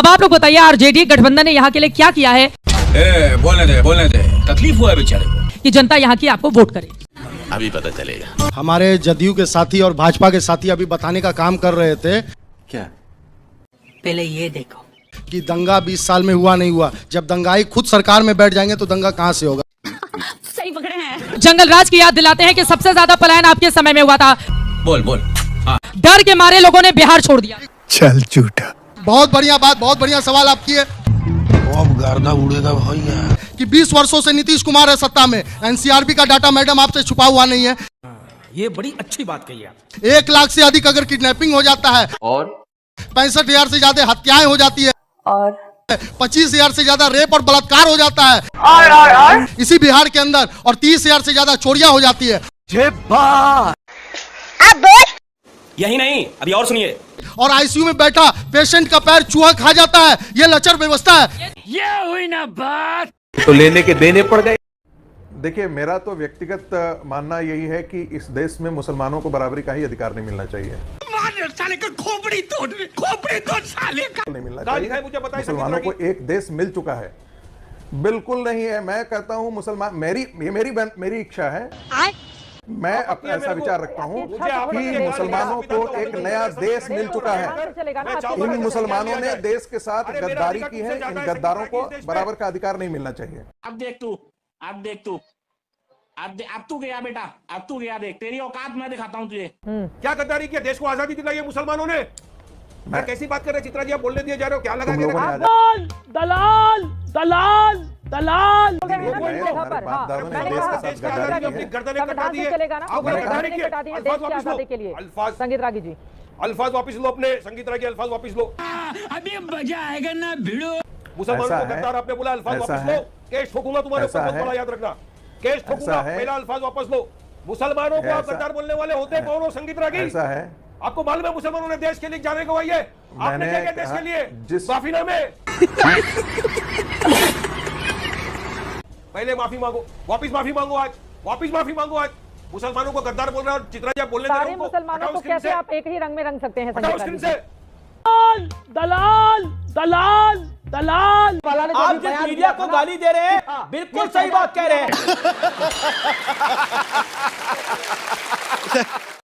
अब आप लोग बताइए, आरजेडी गठबंधन ने यहाँ के लिए क्या किया है बोलने दे, तकलीफ हुआ है बेचारे को कि जनता यहाँ की आपको वोट करे। अभी पता चलेगा। हमारे जदयू के साथी और भाजपा के साथी अभी बताने का काम कर रहे थे क्या? पहले ये देखो कि दंगा 20 साल में हुआ नहीं हुआ। जब दंगाई खुद सरकार में बैठ जाएंगे तो दंगा कहाँ से होगा। सही पकड़े हैं। जंगल राज की याद दिलाते हैं कि सबसे ज्यादा पलायन आपके समय में हुआ था। बोल हाँ। डर के मारे लोगों ने बिहार छोड़ दिया। चल झूठा। बहुत बढ़िया बात, बहुत बढ़िया सवाल आप किए। अब गर्दा उड़ेगा भैया कि 20 वर्षों से नीतीश कुमार है सत्ता में। एनसीआरबी का डाटा मैडम आपसे छुपा हुआ नहीं है। ये बड़ी अच्छी बात कही आप। 1 लाख से अधिक अगर किडनैपिंग हो जाता है और 65,000 से ज्यादा हत्याएं हो जाती है और 25,000 से ज्यादा रेप और बलात्कार हो जाता है और इसी बिहार के अंदर, और 30,000 से ज्यादा चोरियां हो जाती है। यही नहीं, अभी और सुनिए। और आईसीयू में बैठा पेशेंट का पैर चूहा खा जाता है। ये लचर व्यवस्था है। ये हुई ना बात। तो लेने के देने पड़ गए। देखिए, मेरा तो व्यक्तिगत मानना यही है कि इस देश में मुसलमानों को बराबरी का ही अधिकार नहीं मिलना चाहिए। साले का खोपड़ी तोड़ साले का। नहीं मिलना चाहिए। मुसलमानों को एक देश मिल चुका है। बिल्कुल नहीं है। मैं कहता हूं मुसलमान, मेरी इच्छा है, मैं अपना ऐसा विचार रखता हूं कि मुसलमानों को एक नया देश मिल चुका है। इन मुसलमानों ने देश के साथ गद्दारी की है। इन गद्दारों को बराबर का अधिकार नहीं मिलना चाहिए। अब देख तू अब तू गया बेटा, अब तू गया। देख तेरी औकात मैं दिखाता हूँ तुझे। क्या गद्दारी किया? देश को आजादी दिलाई है मुसलमानों ने। मैं कैसी बात कर रहे चित्रा जी, आप बोलने दिए जा रहे हो? क्या लगा के दलाल दलाल दलाल संगीत रागी जी, अल्फाज वापिस लो अपने। संगीत रागी अल्फाज वापिस लो। अभी मजा आएगा ना भिड़ो। मुसलमानों को गद्दार आपने बोला, अल्फाज वापिस लो। केस ठोकूंगा तुम्हारे ऊपर, बहुत बड़ा याद रखना। केस ठोकूंगा, पहला अल्फाज वापस लो। मुसलमानों को आप गद्दार बोलने वाले होते कौन हो? संगीत रागी। ऐसा है, आपको मालूम है मुसलमानों ने देश के लिए जाने गवाई है। आपने क्या किया देश के लिए? माफीना में पहले माफी मांगो, वापिस माफी मांगो। आज वापिस माफी मांगो। आज मुसलमानों को गद्दार बोल रहे हो और चित्रा जी आप बोलने दे रहे हो। सारे मुसलमानों को कैसे आप एक ही रंग में रंग सकते हैं? हटाओ स्क्रीन से। दलाल दलाल दलाल। आप जिस मीडिया को गाली दे रहे हैं, बिल्कुल सही बात कह रहे हैं।